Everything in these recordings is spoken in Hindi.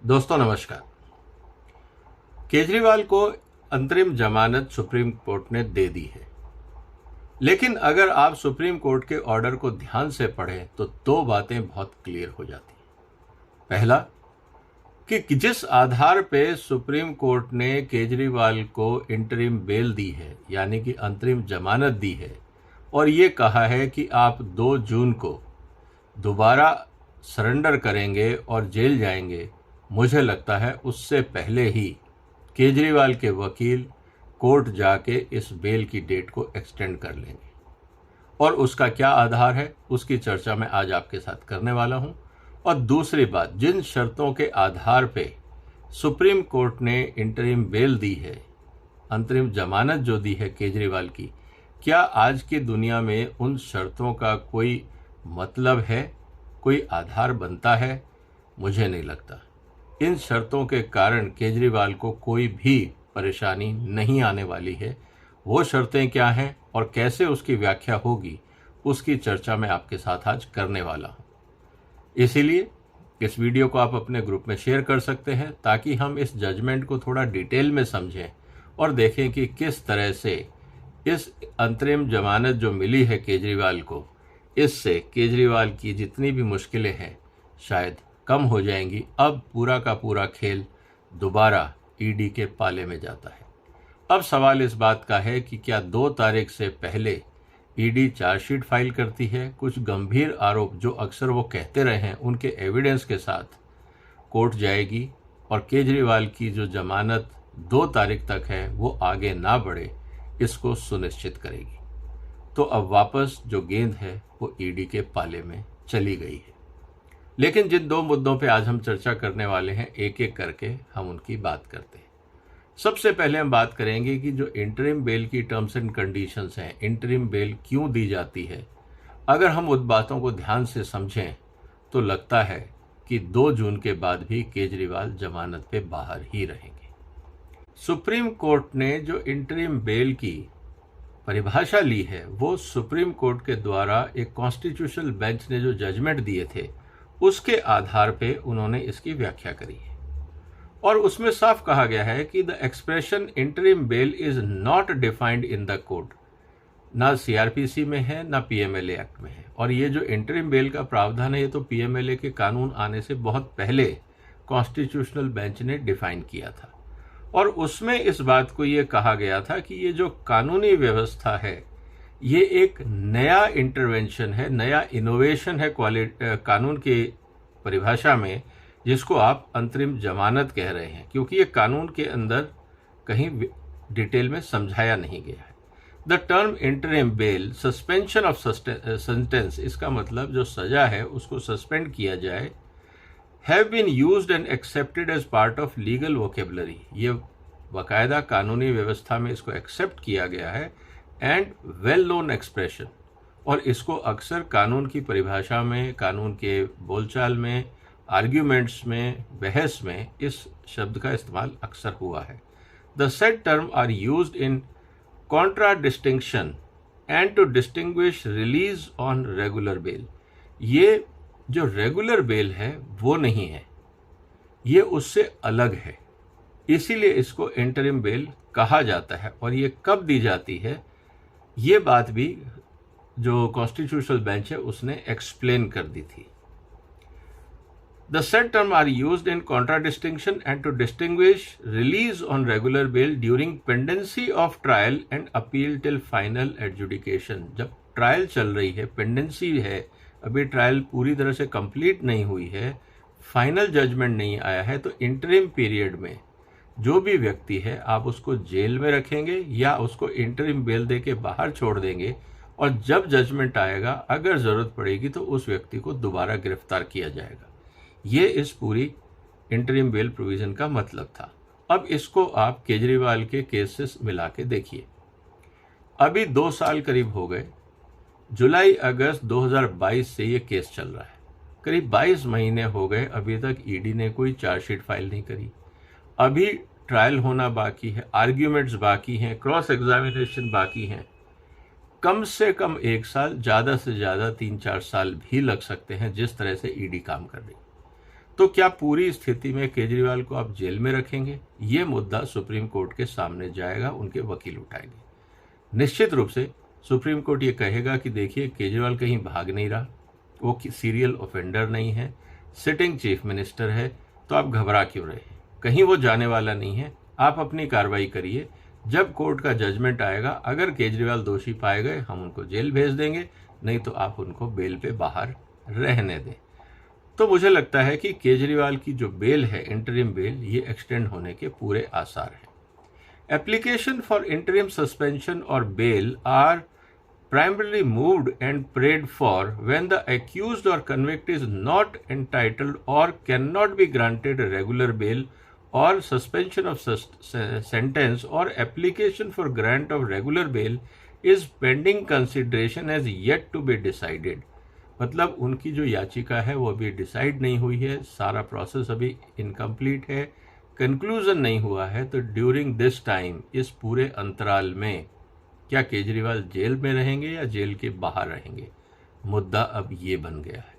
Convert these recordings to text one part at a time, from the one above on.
दोस्तों नमस्कार। केजरीवाल को अंतरिम जमानत सुप्रीम कोर्ट ने दे दी है, लेकिन अगर आप सुप्रीम कोर्ट के ऑर्डर को ध्यान से पढ़ें तो दो बातें बहुत क्लियर हो जाती हैं। पहला कि जिस आधार पे सुप्रीम कोर्ट ने केजरीवाल को इंटरिम बेल दी है, यानी कि अंतरिम जमानत दी है, और ये कहा है कि आप 2 जून को दोबारा सरेंडर करेंगे और जेल जाएंगे, मुझे लगता है उससे पहले ही केजरीवाल के वकील कोर्ट जाके इस बेल की डेट को एक्सटेंड कर लेंगे। और उसका क्या आधार है, उसकी चर्चा मैं आज आपके साथ करने वाला हूं। और दूसरी बात, जिन शर्तों के आधार पे सुप्रीम कोर्ट ने इंटरिम बेल दी है, अंतरिम जमानत जो दी है केजरीवाल की, क्या आज की दुनिया में उन शर्तों का कोई मतलब है, कोई आधार बनता है? मुझे नहीं लगता। इन शर्तों के कारण केजरीवाल को कोई भी परेशानी नहीं आने वाली है। वो शर्तें क्या हैं और कैसे उसकी व्याख्या होगी, उसकी चर्चा मैं आपके साथ आज करने वाला हूं। इसीलिए इस वीडियो को आप अपने ग्रुप में शेयर कर सकते हैं, ताकि हम इस जजमेंट को थोड़ा डिटेल में समझें और देखें कि किस तरह से इस अंतरिम जमानत जो मिली है केजरीवाल को, इससे केजरीवाल की जितनी भी मुश्किलें हैं शायद कम हो जाएंगी। अब पूरा का पूरा खेल दोबारा ईडी के पाले में जाता है। अब सवाल इस बात का है कि क्या 2 तारीख से पहले ईडी चार्जशीट फाइल करती है, कुछ गंभीर आरोप जो अक्सर वो कहते रहे हैं उनके एविडेंस के साथ कोर्ट जाएगी और केजरीवाल की जो जमानत 2 तारीख तक है वो आगे ना बढ़े, इसको सुनिश्चित करेगी। तो अब वापस जो गेंद है वो ईडी के पाले में चली गई है। लेकिन जिन 2 मुद्दों पे आज हम चर्चा करने वाले हैं, एक एक करके हम उनकी बात करते हैं। सबसे पहले हम बात करेंगे कि जो इंटरिम बेल की टर्म्स एंड कंडीशंस हैं, इंटरिम बेल क्यों दी जाती है। अगर हम उन बातों को ध्यान से समझें तो लगता है कि 2 जून के बाद भी केजरीवाल जमानत पे बाहर ही रहेंगे। सुप्रीम कोर्ट ने जो इंटरिम बेल की परिभाषा ली है, वो सुप्रीम कोर्ट के द्वारा एक कॉन्स्टिट्यूशनल बेंच ने जो जजमेंट दिए थे उसके आधार पे उन्होंने इसकी व्याख्या करी है। और उसमें साफ कहा गया है कि the expression interim bell is not defined in the code, ना सीआरपीसी में है ना पीएमएलए एक्ट में है। और ये जो इंटरिम बेल का प्रावधान है, ये तो पीएमएलए के कानून आने से बहुत पहले कॉन्स्टिट्यूशनल बेंच ने डिफाइन किया था। और उसमें इस बात को ये कहा गया था कि ये जो कानूनी व्यवस्था है, ये एक नया इंटरवेंशन है, नया इनोवेशन है कानून की परिभाषा में, जिसको आप अंतरिम जमानत कह रहे हैं, क्योंकि ये कानून के अंदर कहीं डिटेल में समझाया नहीं गया है। The term interim bail suspension of sentence, इसका मतलब जो सजा है उसको सस्पेंड किया जाए, have been used and accepted as part of legal vocabulary, ये बाकायदा कानूनी व्यवस्था में इसको एक्सेप्ट किया गया है, एंड वेल नोन एक्सप्रेशन। और इसको अक्सर कानून की परिभाषा में, कानून के बोलचाल में, आर्ग्यूमेंट्स में, बहस में इस शब्द का इस्तेमाल अक्सर हुआ है। The said term are used in contradistinction and to distinguish release on regular bail. ये जो रेगुलर बेल है वो नहीं है, ये उससे अलग है, इसीलिए इसको इंटरिम बेल कहा जाता है। और ये कब दी जाती है, ये बात भी जो कॉन्स्टिट्यूशनल बेंच है उसने एक्सप्लेन कर दी थी। The said term are used in contradistinction and to distinguish release on regular bail during pendency of trial and appeal till final adjudication. जब ट्रायल चल रही है, पेंडेंसी है, अभी ट्रायल पूरी तरह से कंप्लीट नहीं हुई है, फाइनल जजमेंट नहीं आया है, तो इंटरिम पीरियड में जो भी व्यक्ति है आप उसको जेल में रखेंगे या उसको इंटरिम बेल दे के बाहर छोड़ देंगे, और जब जजमेंट आएगा अगर जरूरत पड़ेगी तो उस व्यक्ति को दोबारा गिरफ्तार किया जाएगा। ये इस पूरी इंटरिम बेल प्रोविजन का मतलब था। अब इसको आप केजरीवाल के केस से मिला के देखिए। अभी 2 साल करीब हो गए, जुलाई अगस्त 2022 से ये केस चल रहा है, करीब 22 महीने हो गए, अभी तक ईडी ने कोई चार्जशीट फाइल नहीं करी। अभी ट्रायल होना बाकी है, आर्ग्यूमेंट्स बाकी हैं, क्रॉस एग्जामिनेशन बाकी हैं। कम से कम 1 साल, ज़्यादा से ज़्यादा 3-4 साल भी लग सकते हैं, जिस तरह से ईडी काम कर रही। तो क्या पूरी स्थिति में केजरीवाल को आप जेल में रखेंगे? ये मुद्दा सुप्रीम कोर्ट के सामने जाएगा, उनके वकील उठाएंगे। निश्चित रूप से सुप्रीम कोर्ट ये कहेगा कि देखिए केजरीवाल कहीं भाग नहीं रहा, वो सीरियल ऑफेंडर नहीं है, सिटिंग चीफ मिनिस्टर है, तो आप घबरा क्यों रहे हैं? कहीं वो जाने वाला नहीं है, आप अपनी कार्रवाई करिए। जब कोर्ट का जजमेंट आएगा, अगर केजरीवाल दोषी पाए गए हम उनको जेल भेज देंगे, नहीं तो आप उनको बेल पे बाहर रहने दें। तो मुझे लगता है कि केजरीवाल की जो बेल है, इंटरिम बेल, ये एक्सटेंड होने के पूरे आसार हैं। एप्लीकेशन फॉर इंटरिम सस्पेंशन और bail are primarily moved and prayed for when the accused or convict is not entitled or cannot be granted a regular bail or suspension of sentence or application for grant of regular bail is pending consideration as yet to be decided। मतलब उनकी जो याचिका है वो अभी डिसाइड नहीं हुई है, सारा प्रोसेस अभी इनकम्प्लीट है, कंक्लूजन नहीं हुआ है। तो ड्यूरिंग दिस टाइम, इस पूरे अंतराल में क्या केजरीवाल जेल में रहेंगे या जेल के बाहर रहेंगे? मुद्दा अब ये बन गया है।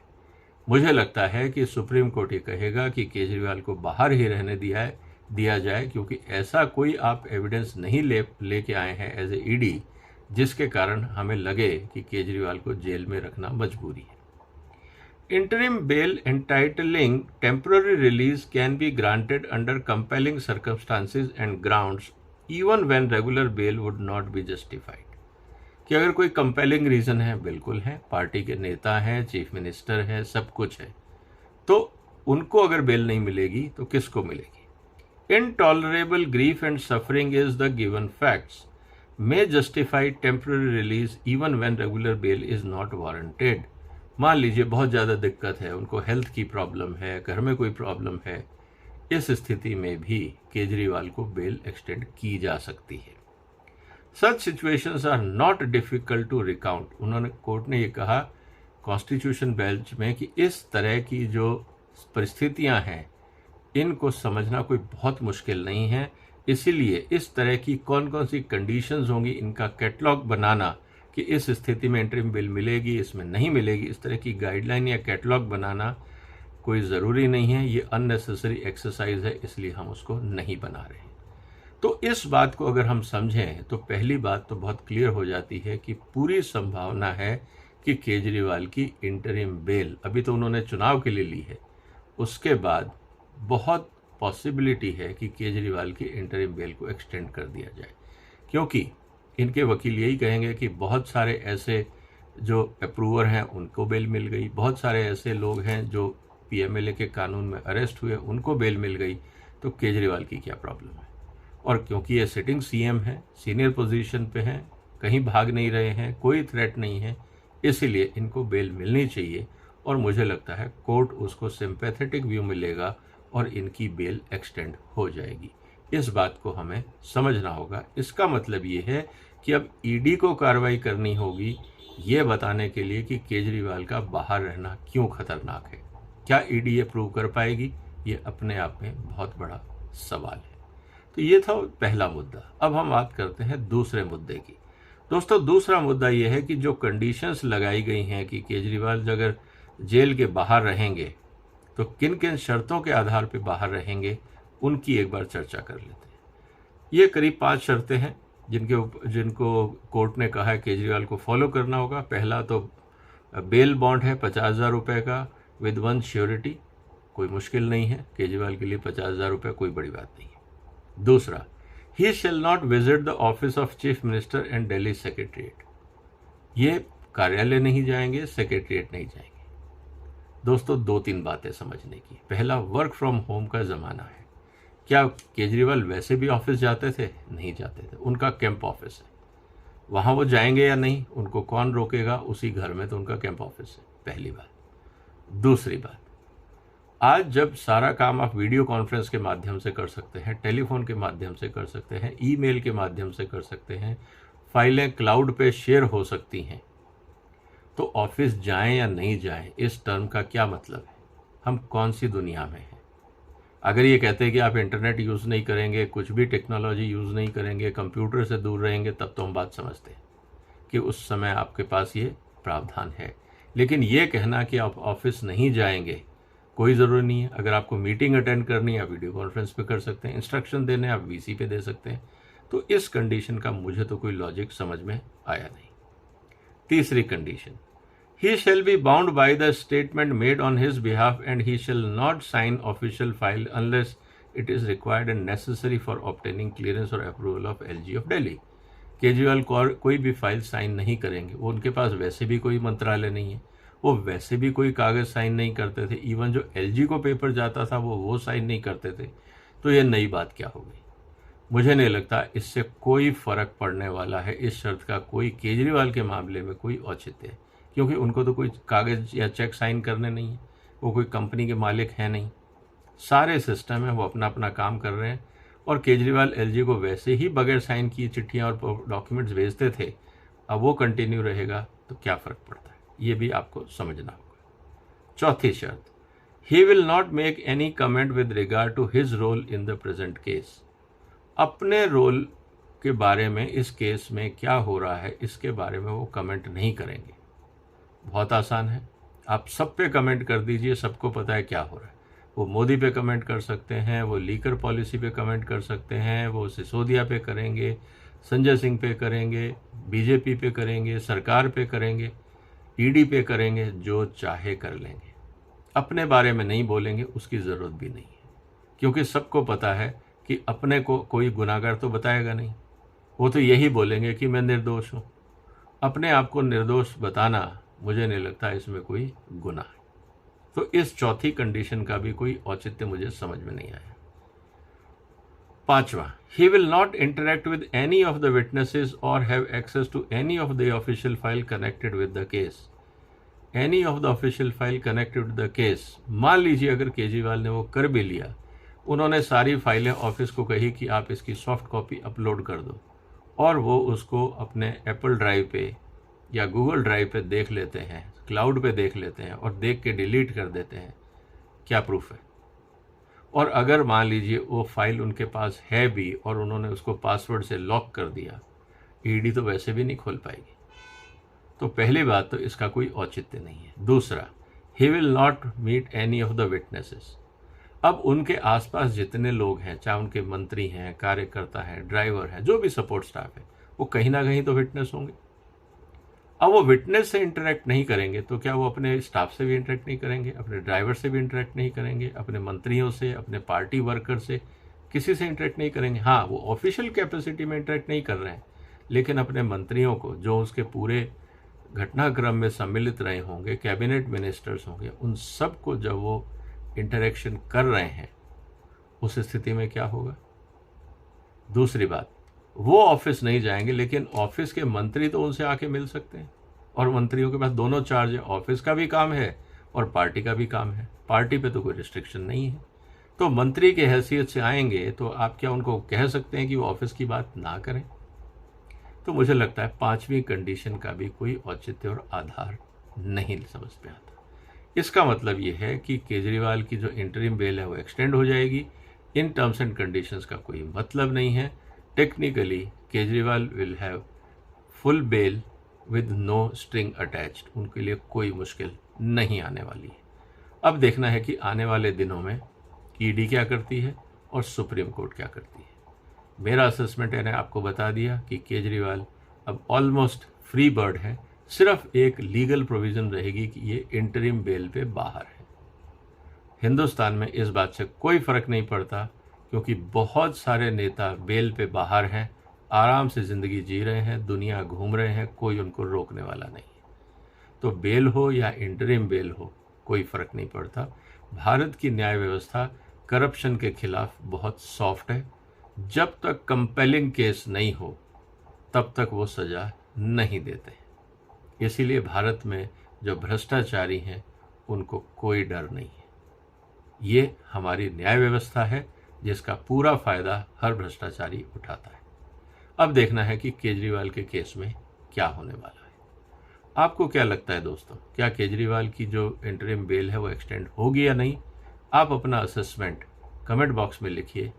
मुझे लगता है कि सुप्रीम कोर्ट ये कहेगा कि केजरीवाल को बाहर ही रहने दिया जाए, क्योंकि ऐसा कोई आप एविडेंस नहीं लेके आए हैं एज ए ईडी जिसके कारण हमें लगे कि केजरीवाल को जेल में रखना मजबूरी है। Interim bail entitling temporary release can be granted under compelling circumstances and grounds even when regular bail would not be justified. कि अगर कोई कंपेलिंग रीजन है, बिल्कुल है, पार्टी के नेता हैं, चीफ मिनिस्टर है, सब कुछ है, तो उनको अगर बेल नहीं मिलेगी तो किसको मिलेगी? Intolerable grief and suffering is the given facts may justify temporary release even when regular bell is not warranted. मान लीजिए बहुत ज़्यादा दिक्कत है, उनको हेल्थ की प्रॉब्लम है, घर में कोई प्रॉब्लम है, इस स्थिति में भी केजरीवाल को बेल एक्सटेंड की जा सकती है। Such situations are not difficult to recount. उन्होंने, कोर्ट ने ये कहा कॉन्स्टिट्यूशन बेंच में कि इस तरह की जो परिस्थितियां हैं इनको समझना कोई बहुत मुश्किल नहीं है, इसीलिए इस तरह की कौन कौन सी कंडीशंस होंगी इनका कैटलॉग बनाना कि इस स्थिति में इंटरिम बिल मिलेगी, इसमें नहीं मिलेगी, इस तरह की गाइडलाइन या कैटलॉग बनाना कोई ज़रूरी नहीं है। ये अननेसेसरी एक्सरसाइज है, इसलिए हम उसको नहीं बना रहे हैं। तो इस बात को अगर हम समझें तो पहली बात तो बहुत क्लियर हो जाती है कि पूरी संभावना है कि केजरीवाल की इंटरिम बेल, अभी तो उन्होंने चुनाव के लिए ली है, उसके बाद बहुत पॉसिबिलिटी है कि केजरीवाल की इंटरिम बेल को एक्सटेंड कर दिया जाए, क्योंकि इनके वकील यही कहेंगे कि बहुत सारे ऐसे जो अप्रूवर हैं उनको बेल मिल गई, बहुत सारे ऐसे लोग हैं जो पीएमएलए के कानून में अरेस्ट हुए उनको बेल मिल गई, तो केजरीवाल की क्या प्रॉब्लम है? और क्योंकि ये सिटिंग सीएम है, सीनियर पोजीशन पे हैं, कहीं भाग नहीं रहे हैं, कोई थ्रेट नहीं है, इसीलिए इनको बेल मिलनी चाहिए। और मुझे लगता है कोर्ट उसको सिंपैथेटिक व्यू मिलेगा और इनकी बेल एक्सटेंड हो जाएगी। इस बात को हमें समझना होगा। इसका मतलब ये है कि अब ईडी को कार्रवाई करनी होगी ये बताने के लिए कि केजरीवाल का बाहर रहना क्यों खतरनाक है। क्या ईडी ये प्रूव कर पाएगी? ये अपने आप में बहुत बड़ा सवाल है। तो ये था पहला मुद्दा। अब हम बात करते हैं दूसरे मुद्दे की। दोस्तों, दूसरा मुद्दा ये है कि जो कंडीशंस लगाई गई हैं कि केजरीवाल अगर जेल के बाहर रहेंगे तो किन किन शर्तों के आधार पर बाहर रहेंगे, उनकी एक बार चर्चा कर लेते हैं। ये करीब 5 शर्तें हैं जिनको कोर्ट ने कहा है केजरीवाल को फॉलो करना होगा। पहला तो बेल बॉन्ड है 50,000 रुपये का विद 1 श्योरिटी, कोई मुश्किल नहीं है, केजरीवाल के लिए 50,000 रुपये कोई बड़ी बात नहीं है। दूसरा, he shall not visit the office of chief minister and Delhi secretariat. ये कार्यालय नहीं जाएंगे, सेक्रेटरीट नहीं जाएंगे। दोस्तों, 2-3 बातें समझने की। पहला, वर्क फ्रॉम होम का ज़माना है। क्या केजरीवाल वैसे भी ऑफिस जाते थे? नहीं जाते थे, उनका कैंप ऑफिस है, वहाँ वो जाएंगे या नहीं उनको कौन रोकेगा? उसी घर में तो उनका कैंप ऑफिस है, पहली बात। दूसरी बात, आज जब सारा काम आप वीडियो कॉन्फ्रेंस के माध्यम से कर सकते हैं, टेलीफोन के माध्यम से कर सकते हैं, ईमेल के माध्यम से कर सकते हैं, फाइलें क्लाउड पे शेयर हो सकती हैं, तो ऑफिस जाएं या नहीं जाएं इस टर्म का क्या मतलब है? हम कौन सी दुनिया में हैं? अगर ये कहते हैं कि आप इंटरनेट यूज़ नहीं करेंगे, कुछ भी टेक्नोलॉजी यूज़ नहीं करेंगे, कंप्यूटर से दूर रहेंगे, तब तो हम बात समझते हैं कि उस समय आपके पास ये प्रावधान है। लेकिन ये कहना कि आप ऑफिस नहीं जाएंगे कोई ज़रूरी नहीं है। अगर आपको मीटिंग अटेंड करनी है आप वीडियो कॉन्फ्रेंस पे कर सकते हैं, इंस्ट्रक्शन देने आप वीसी पे दे सकते हैं। तो इस कंडीशन का मुझे तो कोई लॉजिक समझ में आया नहीं। तीसरी condition, he shall be bound by the statement made on his behalf and he shall not sign official file unless it is required and necessary for obtaining clearance और approval of LG of Delhi. Kejriwal कोई भी फाइल साइन नहीं करेंगे, वो उनके पास वैसे भी कोई मंत्रालय नहीं है, वो वैसे भी कोई कागज़ साइन नहीं करते थे, इवन जो एलजी को पेपर जाता था वो साइन नहीं करते थे। तो ये नई बात क्या हो गई? मुझे नहीं लगता इससे कोई फ़र्क पड़ने वाला है। इस शर्त का कोई केजरीवाल के मामले में कोई औचित्य है, क्योंकि उनको तो कोई कागज़ या चेक साइन करने नहीं है, वो कोई कंपनी के मालिक हैं नहीं। सारे सिस्टम है, वो अपना अपना काम कर रहे हैं। और केजरीवाल एलजी को वैसे ही बगैर साइन किए चिट्ठियाँ और डॉक्यूमेंट्स भेजते थे, अब वो कंटिन्यू रहेगा तो क्या फ़र्क पड़ता है, ये भी आपको समझना होगा। चौथी शर्त, he will not make any comment with regard to his role in the present case. अपने रोल के बारे में, इस केस में क्या हो रहा है इसके बारे में वो कमेंट नहीं करेंगे। बहुत आसान है, आप सब पे कमेंट कर दीजिए, सबको पता है क्या हो रहा है। वो मोदी पे कमेंट कर सकते हैं, वो लीकर पॉलिसी पे कमेंट कर सकते हैं, वो सिसोदिया पे करेंगे, संजय सिंह पे करेंगे, बीजेपी पे करेंगे, सरकार पे करेंगे, ईडी पे करेंगे, जो चाहे कर लेंगे। अपने बारे में नहीं बोलेंगे, उसकी ज़रूरत भी नहीं है, क्योंकि सबको पता है कि अपने को कोई गुनाहगार तो बताएगा नहीं। वो तो यही बोलेंगे कि मैं निर्दोष हूँ। अपने आप को निर्दोष बताना मुझे नहीं लगता इसमें कोई गुनाह है। तो इस चौथी कंडीशन का भी कोई औचित्य मुझे समझ में नहीं आया। पांचवा, he will not interact with any of the witnesses और have access to any of the official file connected with the case. Any of the official file connected with the case, मान लीजिए अगर केजरीवाल ने वो कर भी लिया, उन्होंने सारी फाइलें ऑफिस को कही कि आप इसकी सॉफ्ट कॉपी अपलोड कर दो, और वो उसको अपने एप्पल ड्राइव पे या गूगल ड्राइव पे देख लेते हैं, क्लाउड पे देख लेते हैं और देख के डिलीट कर देते हैं, क्या प्रूफ है? और अगर मान लीजिए वो फाइल उनके पास है भी और उन्होंने उसको पासवर्ड से लॉक कर दिया, ईडी तो वैसे भी नहीं खोल पाएगी। तो पहली बात तो इसका कोई औचित्य नहीं है। दूसरा, he will not meet any of the witnesses. अब उनके आसपास जितने लोग हैं, चाहे उनके मंत्री हैं, कार्यकर्ता हैं, ड्राइवर हैं, जो भी सपोर्ट स्टाफ है, वो कहीं ना कहीं तो विटनेस होंगे। अब वो विटनेस से इंटरेक्ट नहीं करेंगे तो क्या वो अपने स्टाफ से भी इंटरेक्ट नहीं करेंगे, अपने ड्राइवर से भी इंटरेक्ट नहीं करेंगे, अपने मंत्रियों से, अपने पार्टी वर्कर से, किसी से इंटरेक्ट नहीं करेंगे? हाँ, वो ऑफिशियल कैपेसिटी में इंटरेक्ट नहीं कर रहे हैं, लेकिन अपने मंत्रियों को, जो उसके पूरे घटनाक्रम में सम्मिलित रहे होंगे, कैबिनेट मिनिस्टर्स होंगे, उन सब को जब वो इंटरेक्शन कर रहे हैं, उस स्थिति में क्या होगा? दूसरी बात, वो ऑफिस नहीं जाएंगे, लेकिन ऑफिस के मंत्री तो उनसे आके मिल सकते हैं, और मंत्रियों के पास दोनों चार्ज है, ऑफिस का भी काम है और पार्टी का भी काम है। पार्टी पे तो कोई रिस्ट्रिक्शन नहीं है। तो मंत्री के हैसियत से आएंगे तो आप क्या उनको कह सकते हैं कि वो ऑफिस की बात ना करें? तो मुझे लगता है पांचवी कंडीशन का भी कोई औचित्य और आधार नहीं समझ में आता। इसका मतलब ये है कि केजरीवाल की जो इंटरिम बेल है वो एक्सटेंड हो जाएगी। इन टर्म्स एंड कंडीशंस का कोई मतलब नहीं है। Technically Kejriwal will have full bail with no string attached. उनके लिए कोई मुश्किल नहीं आने वाली है। अब देखना है कि आने वाले दिनों में ईडी क्या करती है और सुप्रीम कोर्ट क्या करती है। मेरा असेसमेंट मैंने आपको बता दिया कि केजरीवाल अब ऑलमोस्ट फ्री बर्ड है। सिर्फ एक लीगल प्रोविज़न रहेगी कि ये इंटरिम बेल पे बाहर है। हिंदुस्तान में इस बात से कोई फ़र्क नहीं पड़ता, क्योंकि बहुत सारे नेता बेल पे बाहर हैं, आराम से ज़िंदगी जी रहे हैं, दुनिया घूम रहे हैं, कोई उनको रोकने वाला नहीं है। तो बेल हो या इंटरिम बेल हो, कोई फ़र्क नहीं पड़ता। भारत की न्याय व्यवस्था करप्शन के खिलाफ बहुत सॉफ्ट है। जब तक कंपेलिंग केस नहीं हो तब तक वो सज़ा नहीं देते। इसीलिए भारत में जो भ्रष्टाचारी हैं उनको कोई डर नहीं है। ये हमारी न्याय व्यवस्था है जिसका पूरा फ़ायदा हर भ्रष्टाचारी उठाता है। अब देखना है कि केजरीवाल के केस में क्या होने वाला है। आपको क्या लगता है दोस्तों, क्या केजरीवाल की जो इंटरिम बेल है वो एक्सटेंड होगी या नहीं? आप अपना असेसमेंट कमेंट बॉक्स में लिखिए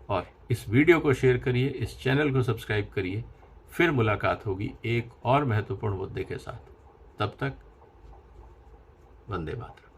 और इस वीडियो को शेयर करिए, इस चैनल को सब्सक्राइब करिए। फिर मुलाकात होगी एक और महत्वपूर्ण मुद्दे के साथ। तब तक वंदे मातरम।